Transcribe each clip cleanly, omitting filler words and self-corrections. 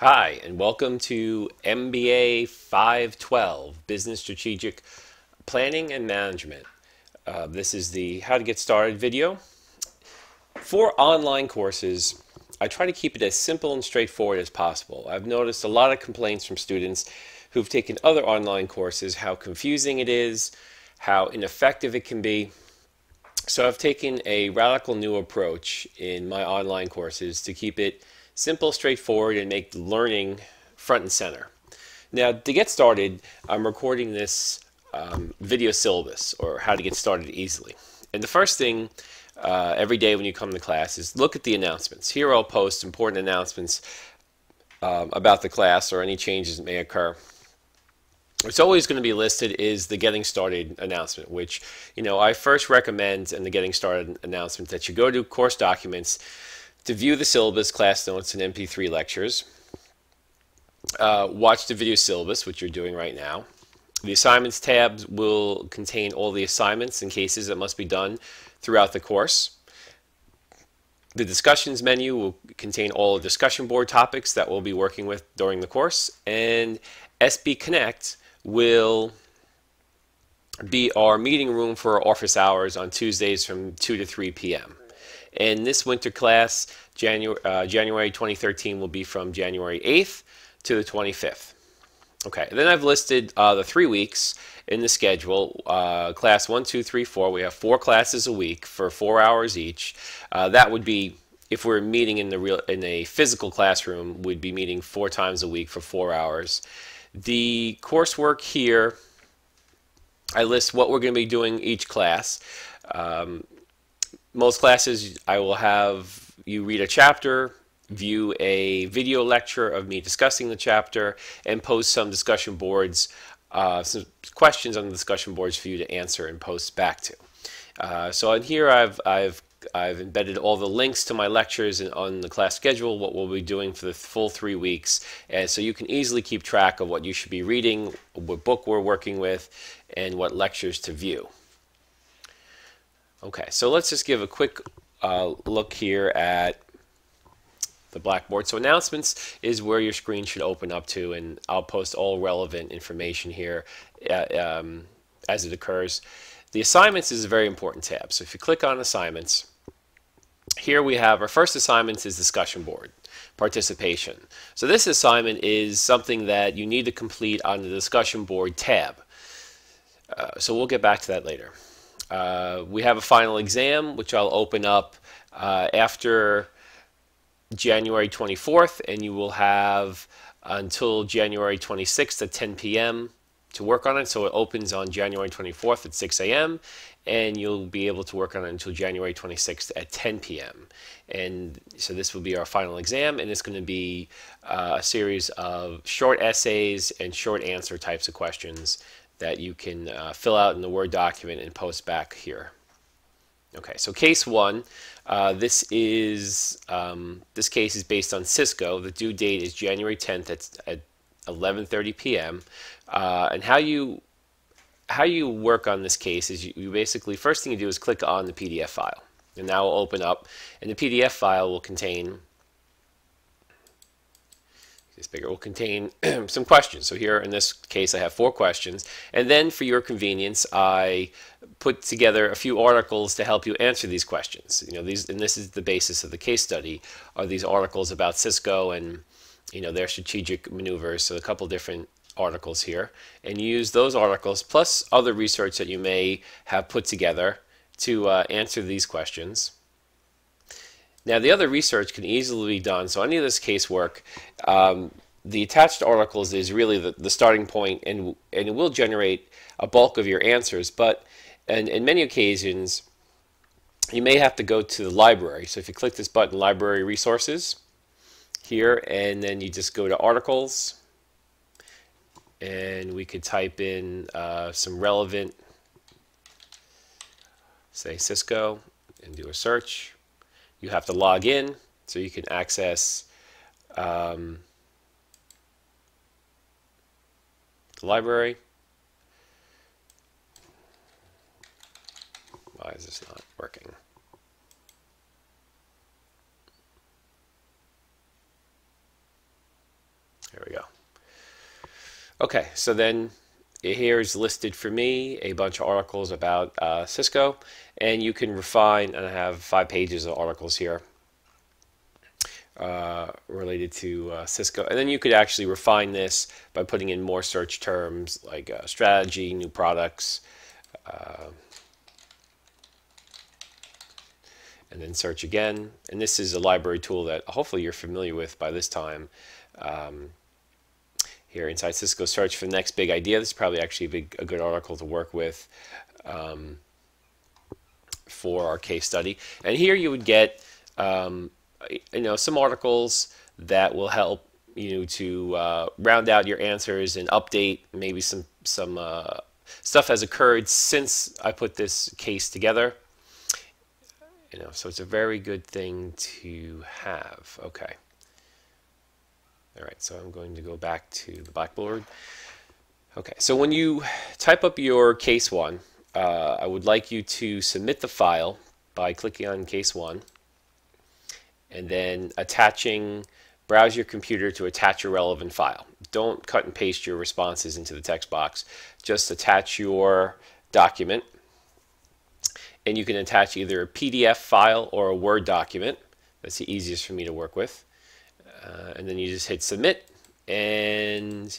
Hi, and welcome to MBA 512, Business Strategic Planning and Management. This is the How to Get Started video. For online courses, I try to keep it as simple and straightforward as possible. I've noticed a lot of complaints from students who've taken other online courses, how confusing it is, how ineffective it can be. So I've taken a radical new approach in my online courses to keep it simple, straightforward, and make learning front and center. Now, to get started, I'm recording this video syllabus, or how to get started easily. And the first thing every day when you come to class is look at the announcements. Here I'll post important announcements about the class or any changes that may occur. What's always going to be listed is the getting started announcement, which I first recommend in the getting started announcement that you go to course documents to view the syllabus, class notes, and MP3 lectures. Watch the video syllabus, which you're doing right now. The assignments tab will contain all the assignments and cases that must be done throughout the course. The discussions menu will contain all the discussion board topics that we'll be working with during the course, and SB Connect will be our meeting room for our office hours on Tuesdays from 2 to 3 p.m. And this winter class, January 2013, will be from January 8th to the 25th. Okay, then I've listed the 3 weeks in the schedule. Class 1, 2, 3, 4. We have 4 classes a week for 4 hours each. That would be, if we're meeting in a physical classroom, we'd be meeting 4 times a week for 4 hours. The coursework here, I list what we're going to be doing each class. Most classes, I will have you read a chapter, view a video lecture of me discussing the chapter, and post some discussion boards, some questions on the discussion boards for you to answer and post back to. So in here I've embedded all the links to my lectures and on the class schedule, what we'll be doing for the full 3 weeks, and so you can easily keep track of what you should be reading, what book we're working with, and what lectures to view. Okay, so let's just give a quick look here at the Blackboard. So announcements is where your screen should open up to, and I'll post all relevant information here as it occurs. The assignments is a very important tab. So if you click on assignments, here we have our first assignment is discussion board participation. So this assignment is something that you need to complete on the discussion board tab. So we'll get back to that later. We have a final exam, which I'll open up after January 24th, and you will have until January 26th at 10 p.m. to work on it. So it opens on January 24th at 6 a.m. and you'll be able to work on it until January 26th at 10 p.m. And so this will be our final exam, and it's going to be a series of short essays and short answer types of questions that you can fill out in the Word document and post back here. Okay, so case 1, this case is based on Cisco. The due date is January 10th at 11:30 p.m. And how you work on this case is you basically, first thing you do is click on the PDF file, and that will open up, and the PDF file will contain some questions. So here in this case I have 4 questions, and then for your convenience I put together a few articles to help you answer these questions. And this is the basis of the case study, are these articles about Cisco and their strategic maneuvers. So a couple different articles here, and use those articles plus other research that you may have put together to answer these questions. Now the other research can easily be done, so any of this casework, the attached articles is really the starting point, and it will generate a bulk of your answers, but in many occasions you may have to go to the library. So if you click this button, Library Resources, here, and then you just go to Articles, and we could type in some relevant, say Cisco, and do a search. You have to log in so you can access the library. Why is this not working? Okay, so then here's listed for me a bunch of articles about Cisco, and you can refine, and I have 5 pages of articles here related to Cisco. And then you could actually refine this by putting in more search terms like strategy, new products, and then search again. And this is a library tool that hopefully you're familiar with by this time. Here inside Cisco, search for the next big idea. This is probably actually a good article to work with for our case study. And here you would get some articles that will help you to round out your answers and update maybe some stuff has occurred since I put this case together. So it's a very good thing to have. Okay. All right, so I'm going to go back to the Blackboard. Okay, so when you type up your case one, I would like you to submit the file by clicking on case one and then browse your computer to attach your relevant file. Don't cut and paste your responses into the text box. Just attach your document, and you can attach either a PDF file or a Word document. That's the easiest for me to work with. And then you just hit submit, and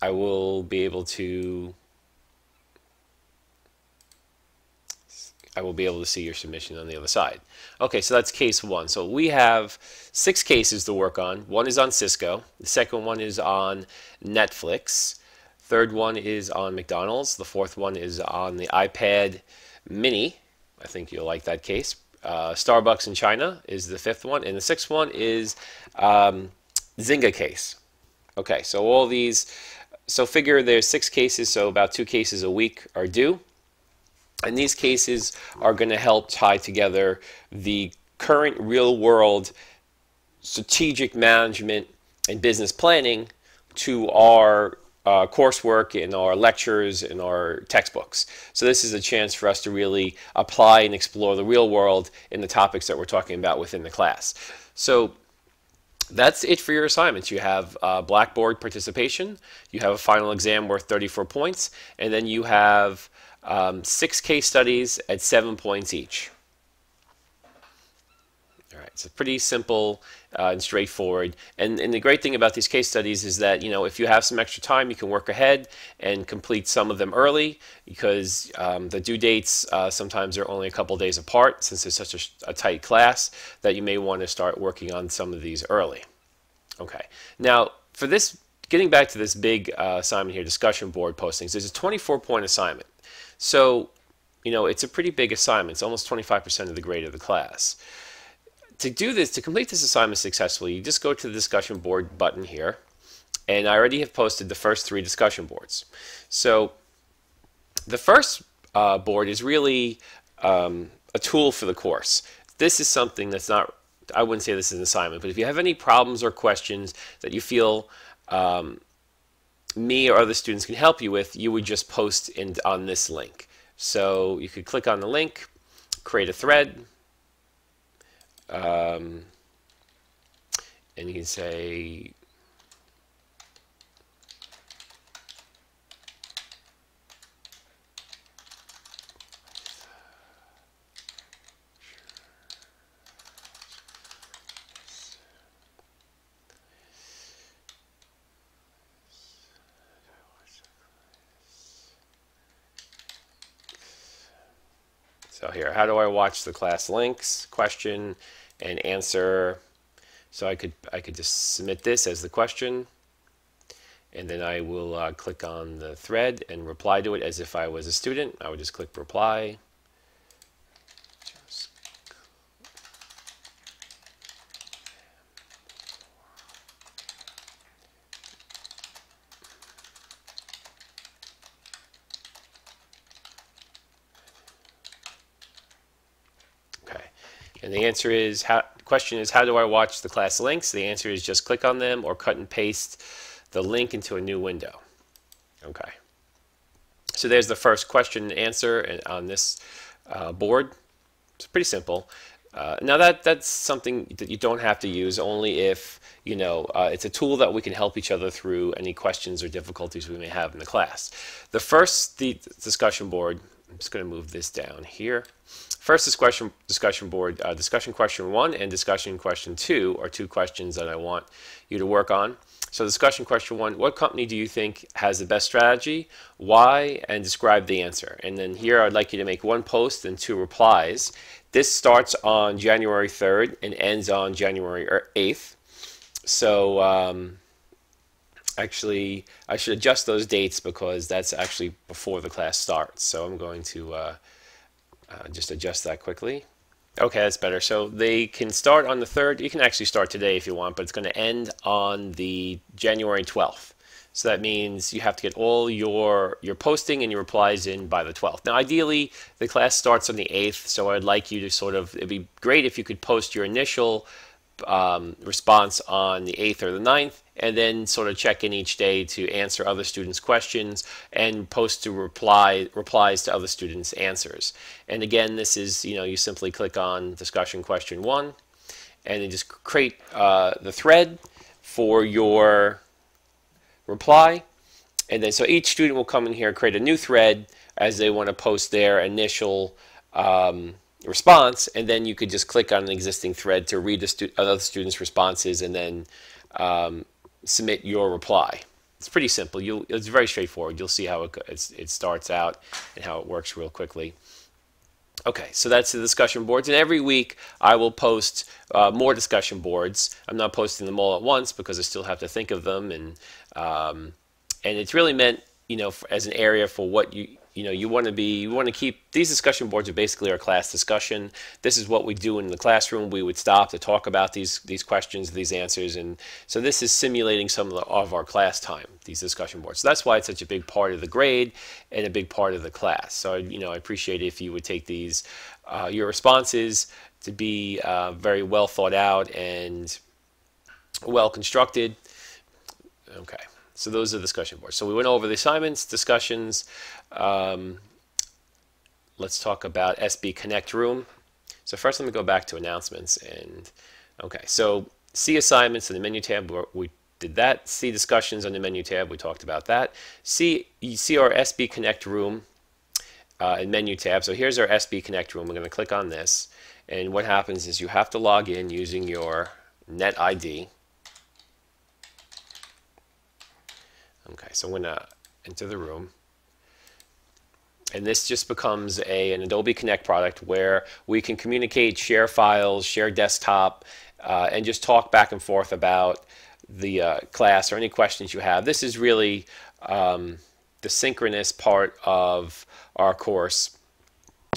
I will be able to see your submission on the other side. Okay, so that's case one. So we have 6 cases to work on. One is on Cisco. The second one is on Netflix. Third one is on McDonald's. The fourth one is on the iPad Mini. I think you'll like that case. Starbucks in China is the 5th one, and the 6th one is Zynga case. Okay, so all these, so figure there's 6 cases, so about 2 cases a week are due, and these cases are going to help tie together the current real-world strategic management and business planning to our coursework in our lectures and our textbooks. So this is a chance for us to really apply and explore the real world in the topics that we're talking about within the class. So that's it for your assignments. You have Blackboard participation, you have a final exam worth 34 points, and then you have 6 case studies at 7 points each. All right, so pretty simple and straightforward. And the great thing about these case studies is that, if you have some extra time, you can work ahead and complete some of them early, because the due dates sometimes are only a couple days apart, since it's such a tight class, that you may want to start working on some of these early. Okay, now for this, getting back to this big assignment here, discussion board postings, there's a 24-point assignment. So, it's a pretty big assignment. It's almost 25% of the grade of the class. To do this, to complete this assignment successfully, you just go to the discussion board button here, and I already have posted the first 3 discussion boards. So the first board is really a tool for the course. This is something that's not, I wouldn't say this is an assignment, but if you have any problems or questions that you feel me or other students can help you with, you would just post on this link. So you could click on the link, create a thread, and you can say so here, how do I watch the class links? Question and answer. So I could just submit this as the question, and then I will click on the thread and reply to it as if I was a student. I would just click reply. And the answer is, question is, how do I watch the class links? The answer is just click on them or cut and paste the link into a new window. Okay. So there's the first question and answer on this board. It's pretty simple. Now that's something that you don't have to use, only if it's a tool that we can help each other through any questions or difficulties we may have in the class. The discussion board, I'm just going to move this down here. First discussion board, discussion question 1 and discussion question 2 are two questions that I want you to work on. So discussion question 1, what company do you think has the best strategy? Why? And describe the answer. And then here I'd like you to make 1 post and 2 replies. This starts on January 3rd and ends on January 8th. So actually, I should adjust those dates because that's actually before the class starts. So I'm going to just adjust that quickly. Okay, that's better. So they can start on the 3rd. You can actually start today if you want, but it's going to end on the January 12th. So that means you have to get all your posting and your replies in by the 12th. Now, ideally, the class starts on the 8th, so I'd like you to it'd be great if you could post your initial response on the 8th or the 9th, and then sort of check in each day to answer other students' questions and post to replies to other students' answers. And again, this is, you simply click on discussion question 1 and then just create the thread for your reply. And then so each student will come in here and create a new thread as they want to post their initial response, and then you could just click on an existing thread to read other students' responses and then submit your reply. It's pretty simple. It's very straightforward. You'll see how it starts out and how it works real quickly. Okay, so that's the discussion boards, and every week I will post more discussion boards. I'm not posting them all at once because I still have to think of them, and it's really meant, as an area for what you want to keep. These discussion boards are basically our class discussion. This is what we do in the classroom. We would stop to talk about these questions, these answers, and so this is simulating some of our class time, these discussion boards. So that's why it's such a big part of the grade and a big part of the class. So I appreciate it if you would take these your responses to be very well thought out and well constructed. Okay. So those are the discussion boards. So we went over the assignments, discussions. Let's talk about SB Connect Room. So first let me go back to announcements. Okay, so see assignments in the menu tab, we did that. See discussions on the menu tab, we talked about that. You see our SB Connect Room in menu tab. So here's our SB Connect Room. We're going to click on this. And what happens is you have to log in using your net ID. Okay, so I'm going to enter the room. And this just becomes an Adobe Connect product where we can communicate, share files, share desktop, and just talk back and forth about the class or any questions you have. This is really the synchronous part of our course.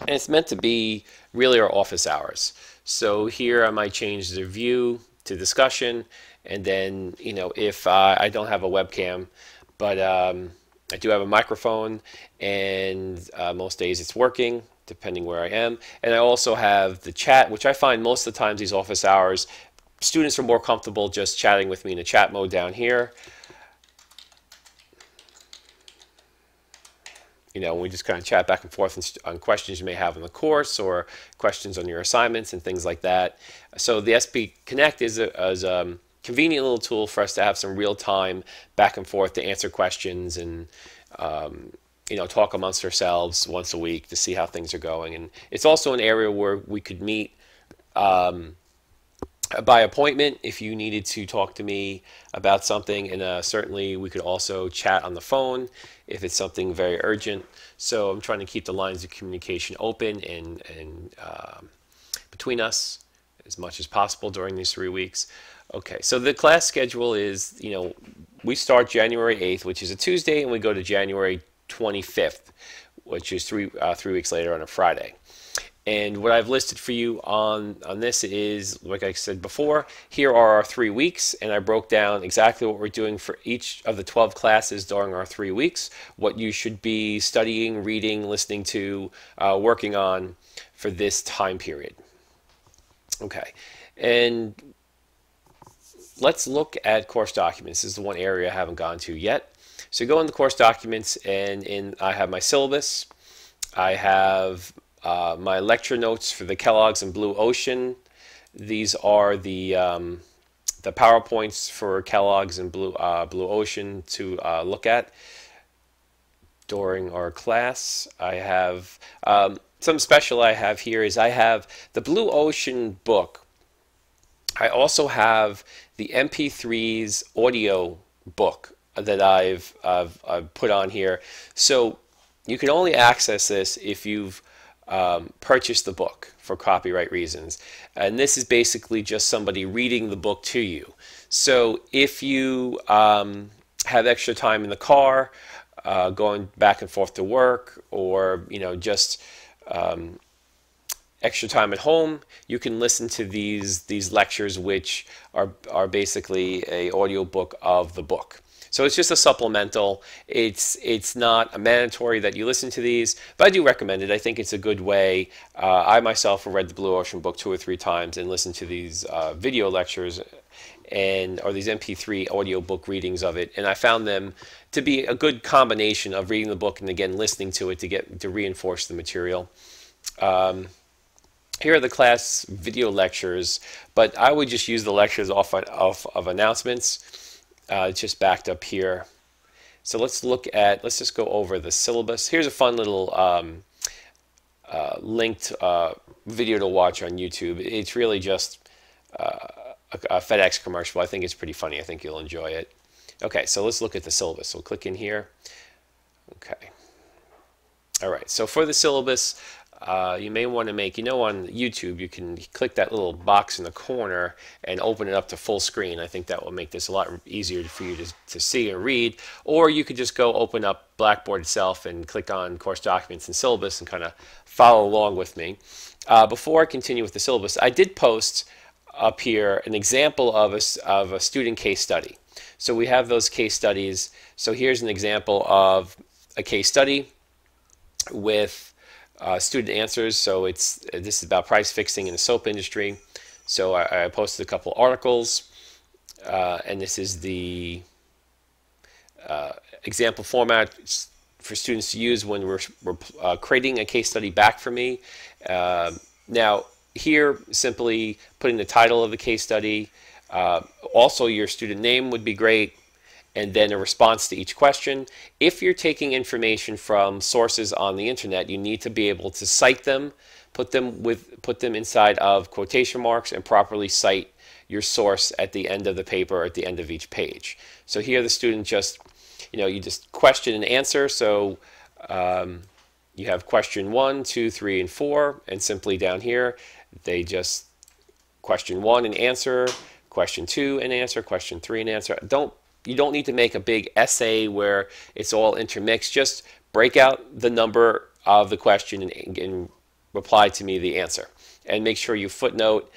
And it's meant to be really our office hours. So here I might change the view to discussion, and then, if I don't have a webcam, but I do have a microphone, and most days it's working, depending where I am. And I also have the chat, which I find most of the times these office hours, students are more comfortable just chatting with me in the chat mode down here. We just kind of chat back and forth on questions you may have in the course or questions on your assignments and things like that. So the SB Connect is a convenient little tool for us to have some real-time back and forth to answer questions and talk amongst ourselves once a week to see how things are going. And it's also an area where we could meet by appointment if you needed to talk to me about something, and certainly we could also chat on the phone if it's something very urgent. So I'm trying to keep the lines of communication open and between us as much as possible during these 3 weeks. Okay, so the class schedule is, we start January 8th, which is a Tuesday, and we go to January 25th, which is three weeks later on a Friday. And what I've listed for you on this is, like I said before, here are our 3 weeks, and I broke down exactly what we're doing for each of the 12 classes during our 3 weeks, what you should be studying, reading, listening to, working on for this time period. Okay, and let's look at course documents. This is the one area I haven't gone to yet. So go into course documents, and I have my syllabus. I have my lecture notes for the Kellogg's and Blue Ocean. These are the PowerPoints for Kellogg's and Blue Ocean to look at during our class. I have some special I have here is I have the Blue Ocean book. I also have the MP3's audio book that I've put on here. So you can only access this if you've purchased the book for copyright reasons. And this is basically just somebody reading the book to you. So if you have extra time in the car, going back and forth to work, or just extra time at home, you can listen to these lectures, which are basically a audio book of the book. So it's just a supplemental. It's not a mandatory that you listen to these, but I do recommend it. I think it's a good way. I myself have read the Blue Ocean book 2 or 3 times and listened to these video lectures or these MP3 audio book readings of it, and I found them to be a good combination of reading the book and again listening to it to reinforce the material. Here are the class video lectures, but I would just use the lectures off of announcements. It's just backed up here. So let's just go over the syllabus. Here's a fun little linked video to watch on YouTube. It's really just a FedEx commercial. I think it's pretty funny. I think you'll enjoy it. Okay, so let's look at the syllabus. So click in here. Okay. All right, so for the syllabus, you may want to make, on YouTube, you can click that little box in the corner and open it up to full screen. I think that will make this a lot easier for you to see and read. Or you could just go open up Blackboard itself and click on Course Documents and Syllabus and kind of follow along with me. Before I continue with the syllabus, I did post up here an example of a student case study. So we have those case studies. So here's an example of a case study with student answers. So this is about price fixing in the soap industry. So I posted a couple articles, and this is the example format for students to use when we're creating a case study back for me. Now here, simply putting the title of the case study, also your student name would be great, and then a response to each question. If you're taking information from sources on the internet, you need to be able to cite them, put them inside of quotation marks, and properly cite your source at the end of the paper or at the end of each page. So here the student just, you just question and answer. So you have question 1, 2, 3, and 4, and simply down here they just question 1 and answer, question 2 and answer, question 3 and answer. You don't need to make a big essay where it's all intermixed. Just break out the number of the question and reply to me the answer. And make sure you footnote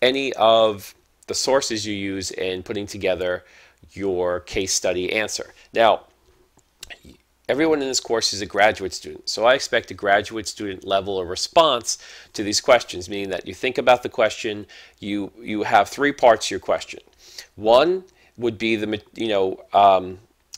any of the sources you use in putting together your case study answer. Now, everyone in this course is a graduate student, so I expect a graduate student level of response to these questions, meaning that you think about the question, you have 3 parts to your question. 1 would be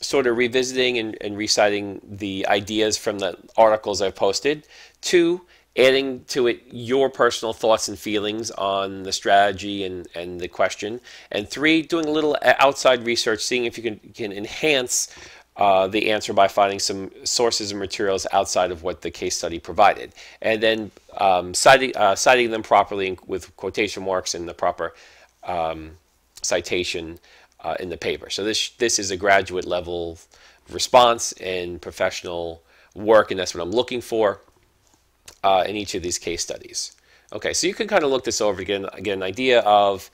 sort of revisiting and reciting the ideas from the articles I've posted. 2, adding to it your personal thoughts and feelings on the strategy and the question. And 3, doing a little outside research, seeing if you can enhance the answer by finding some sources and materials outside of what the case study provided. And then citing them properly with quotation marks and the proper citation in the paper. So this is a graduate level response and professional work, and that's what I'm looking for in each of these case studies. Okay, so you can kind of look this over to get an idea of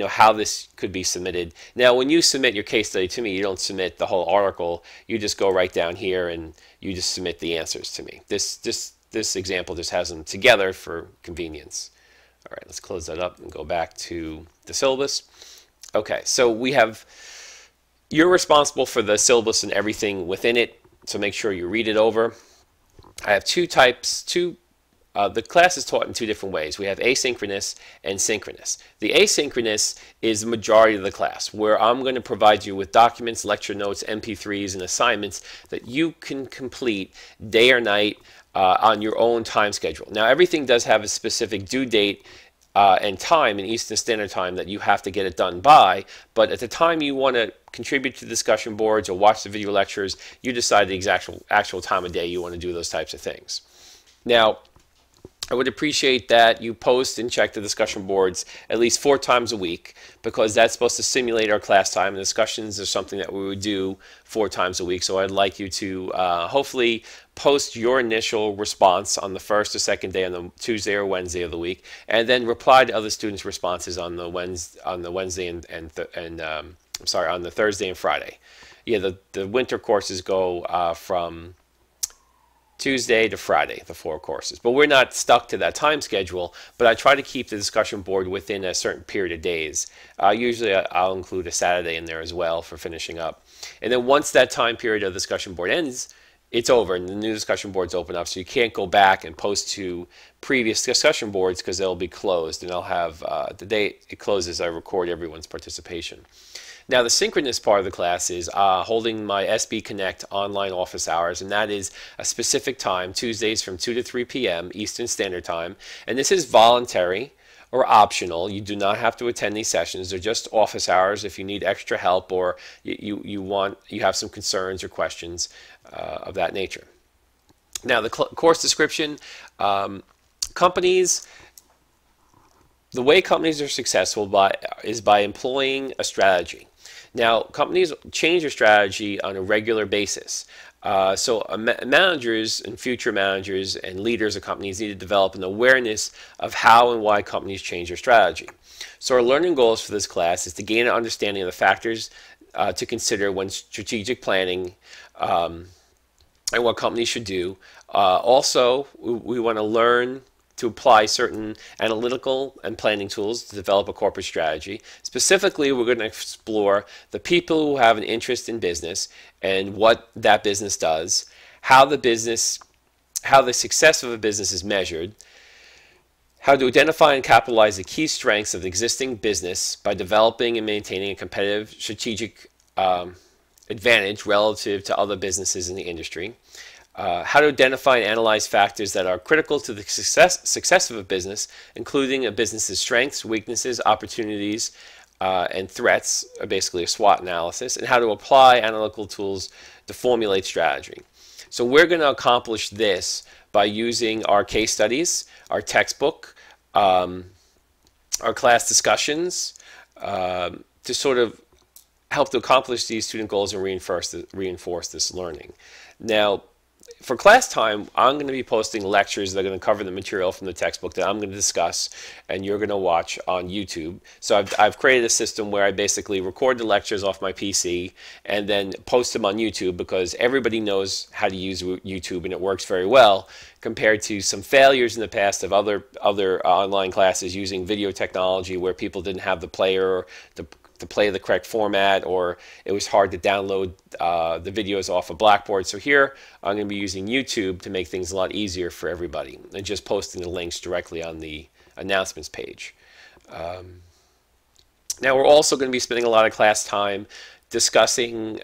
how this could be submitted. Now, when you submit your case study to me, you don't submit the whole article. You just go right down here and you just submit the answers to me. This example just has them together for convenience. All right, let's close that up and go back to the syllabus. Okay, so you're responsible for the syllabus and everything within it, so make sure you read it over. I have 2 types. The class is taught in 2 different ways. We have asynchronous and synchronous. The asynchronous is the majority of the class, where I'm going to provide you with documents, lecture notes, MP3s, and assignments that you can complete day or night on your own time schedule. Now, everything does have a specific due date and time in Eastern Standard Time that you have to get it done by, but at the time you want to contribute to discussion boards or watch the video lectures, you decide the actual time of day you want to do those types of things. Now, I would appreciate that you post and check the discussion boards at least 4 times a week, because that's supposed to simulate our class time, and discussions are something that we would do 4 times a week. So I'd like you to hopefully post your initial response on the first or second day on the Tuesday or Wednesday of the week, and then reply to other students' responses on the Wednesday and I'm sorry, on the Thursday and Friday. Yeah, the winter courses go from Tuesday to Friday, the 4 courses. But we're not stuck to that time schedule, but I try to keep the discussion board within a certain period of days. Usually I'll include a Saturday in there as well for finishing up. And then once that time period of the discussion board ends, it's over and the new discussion boards open up, so you can't go back and post to previous discussion boards because they'll be closed, and I'll have the day it closes, I record everyone's participation. Now, the synchronous part of the class is holding my SB Connect online office hours, and that is a specific time, Tuesdays from 2 to 3 p.m. Eastern Standard Time. And this is voluntary or optional. You do not have to attend these sessions. They're just office hours if you need extra help or you have some concerns or questions of that nature. Now, the course description, companies. The way companies are successful is by employing a strategy. Now, companies change their strategy on a regular basis. So managers and future managers and leaders of companies need to develop an awareness of how and why companies change their strategy. So our learning goals for this class is to gain an understanding of the factors to consider when strategic planning and what companies should do. Also, we want to learn to apply certain analytical and planning tools to develop a corporate strategy. Specifically, we're going to explore the people who have an interest in business and what that business does, how the success of a business is measured, how to identify and capitalize the key strengths of the existing business by developing and maintaining a competitive strategic advantage relative to other businesses in the industry, how to identify and analyze factors that are critical to the success of a business, including a business's strengths, weaknesses, opportunities, and threats, basically a SWOT analysis, and how to apply analytical tools to formulate strategy. So we're going to accomplish this by using our case studies, our textbook, our class discussions, to sort of help to accomplish these student goals and reinforce this learning. Now, for class time, I'm going to be posting lectures that are going to cover the material from the textbook that I'm going to discuss and you're going to watch on YouTube. So I've created a system where I basically record the lectures off my PC and then post them on YouTube, because everybody knows how to use YouTube and it works very well, compared to some failures in the past of other online classes using video technology where people didn't have the player to play the correct format, or it was hard to download the videos off of Blackboard. So here I'm going to be using YouTube to make things a lot easier for everybody and just posting the links directly on the announcements page. Now, we're also going to be spending a lot of class time discussing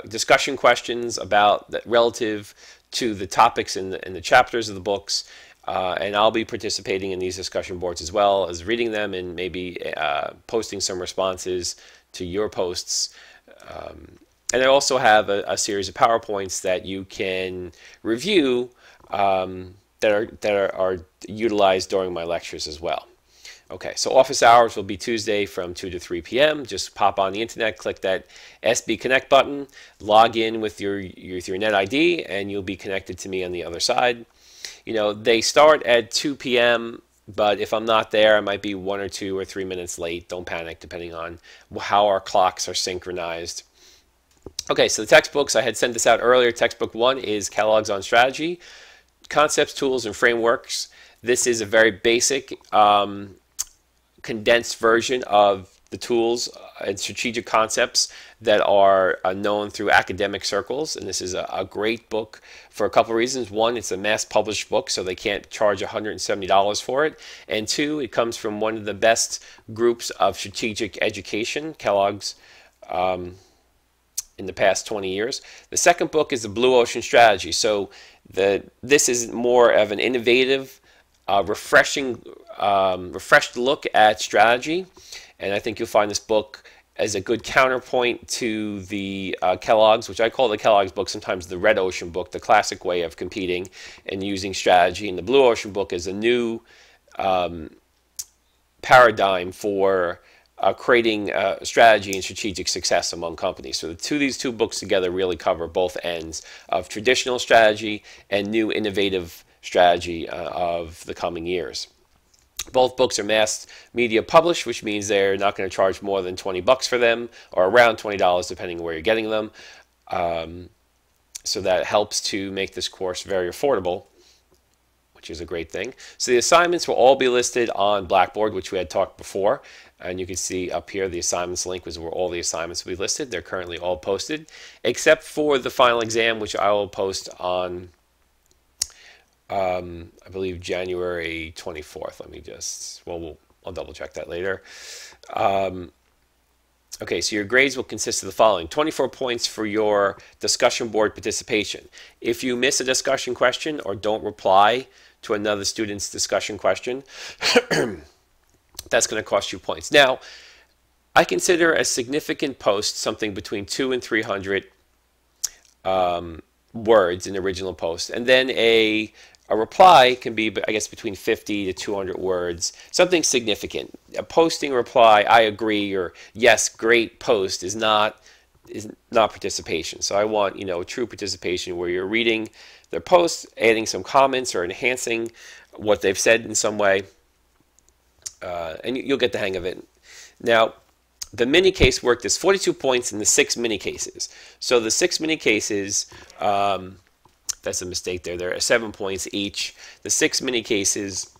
discussion questions about relative to the topics in the chapters of the books. And I'll be participating in these discussion boards as well as reading them and maybe posting some responses to your posts. And I also have a series of PowerPoints that you can review that are utilized during my lectures as well. Okay, so office hours will be Tuesday from 2 to 3 p.m. Just pop on the internet, click that SB Connect button, log in with your net ID, and you'll be connected to me on the other side. You know, they start at 2 p.m., but if I'm not there, I might be 1 or 2 or 3 minutes late. Don't panic, depending on how our clocks are synchronized. Okay, so the textbooks, I had sent this out earlier. Textbook 1 is Catalogs on Strategy, Concepts, Tools, and Frameworks. This is a very basic, condensed version of the tools and strategic concepts that are known through academic circles. And this is a great book for a couple of reasons. One, it's a mass published book, so they can't charge $170 for it. And two, it comes from one of the best groups of strategic education, Kellogg's in the past 20 years. The second book is the Blue Ocean Strategy. So this is more of an innovative, refreshed look at strategy, and I think you'll find this book as a good counterpoint to the Kellogg's, which I call the Kellogg's book, sometimes the Red Ocean book, the classic way of competing and using strategy. And the Blue Ocean book is a new paradigm for creating strategy and strategic success among companies. So these two books together really cover both ends of traditional strategy and new innovative strategy of the coming years. Both books are mass media published, which means they're not going to charge more than $20 for them, or around $20 depending on where you're getting them. So that helps to make this course very affordable, which is a great thing. So the assignments will all be listed on Blackboard, which we had talked before. And you can see up here the assignments link is where all the assignments will be listed. They're currently all posted, except for the final exam, which I will post on I believe January 24th. Let me just, I'll double check that later. Okay, so your grades will consist of the following: 24 points for your discussion board participation. If you miss a discussion question or don't reply to another student's discussion question, that's going to cost you points. Now, I consider a significant post something between 200 and 300 words in the original post, and then a reply can be, I guess, between 50 to 200 words, something significant. A posting reply, I agree, or yes, great post is not participation. So I want, true participation where you're reading their post, adding some comments or enhancing what they've said in some way, and you'll get the hang of it. Now, the mini case work, there's 42 points in the 6 mini cases. So the 6 mini cases, that's a mistake there. There are 7 points each. The 6 mini cases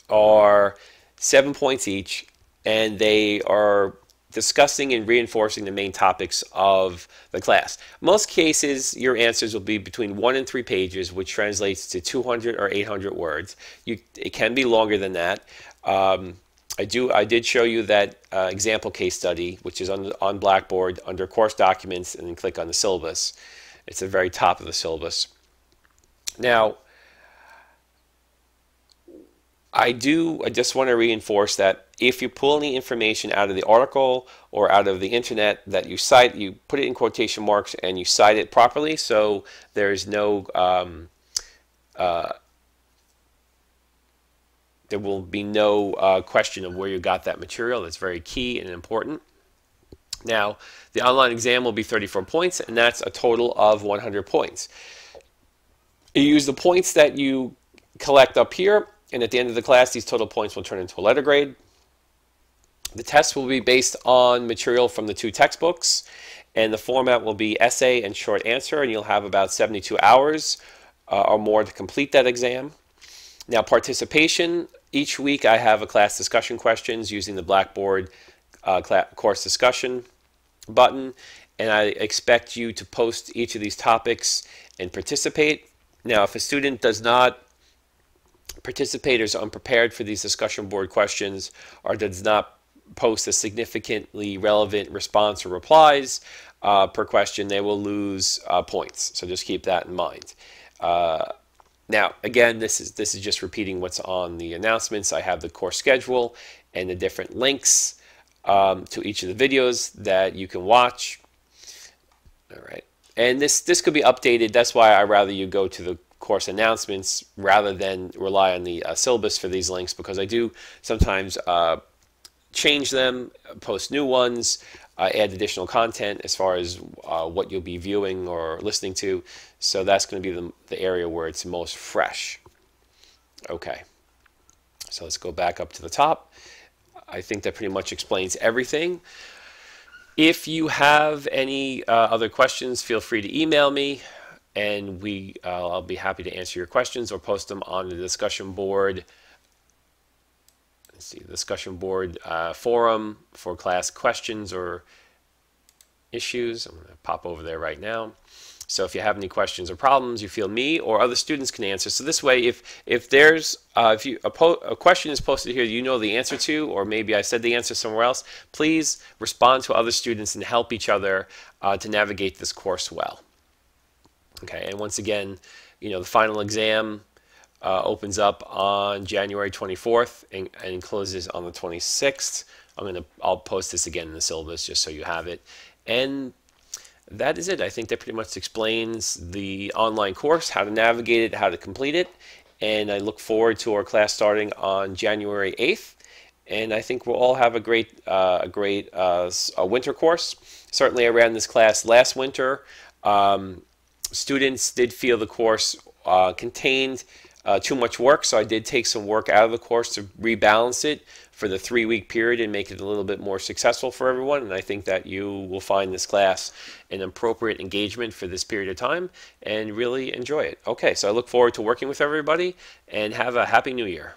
are 7 points each, and they are discussing and reinforcing the main topics of the class. Most cases, your answers will be between 1 and 3 pages, which translates to 200 or 800 words. It can be longer than that. I did show you that example case study, which is on Blackboard under Course Documents, and then click on the syllabus. It's at the very top of the syllabus. Now, I just want to reinforce that if you pull any information out of the article or out of the internet that you cite, you put it in quotation marks and you cite it properly, so there's no there will be no question of where you got that material. That's very key and important. Now, the online exam will be 34 points, and that's a total of 100 points. You use the points that you collect up here, and at the end of the class, these total points will turn into a letter grade. The test will be based on material from the 2 textbooks, and the format will be essay and short answer, and you'll have about 72 hours or more to complete that exam. Now, participation, each week I have a class discussion questions using the Blackboard course discussion button, and I expect you to post each of these topics and participate. Now, if a student does not participate or is unprepared for these discussion board questions or does not post a significantly relevant response or replies per question, they will lose points. So just keep that in mind. Now, again, this is just repeating what's on the announcements. I have the course schedule and the different links to each of the videos that you can watch. All right, and this could be updated. That's why I rather you go to the course announcements rather than rely on the syllabus for these links, because I do sometimes change them, post new ones, add additional content as far as what you'll be viewing or listening to. So that's going to be the area where it's most fresh. Okay, so let's go back up to the top. I think that pretty much explains everything. If you have any other questions, feel free to email me, and I'll be happy to answer your questions or post them on the discussion board. Let's see, the discussion board forum for class questions or issues. I'm going to pop over there right now. So if you have any questions or problems you feel me or other students can answer. So this way, if there's if a question is posted here you know the answer to, or maybe I said the answer somewhere else, please respond to other students and help each other to navigate this course well. Okay, and once again, the final exam opens up on January 24th and closes on the 26th. I'll post this again in the syllabus just so you have it. And that is it. I think that pretty much explains the online course, how to navigate it, how to complete it. And I look forward to our class starting on January 8th. And I think we'll all have a great winter course. Certainly I ran this class last winter. Students did feel the course contained too much work, so I did take some work out of the course to rebalance it for the 3-week period and make it a little bit more successful for everyone. And I think that you will find this class an appropriate engagement for this period of time and really enjoy it. Okay, so I look forward to working with everybody, and have a happy new year.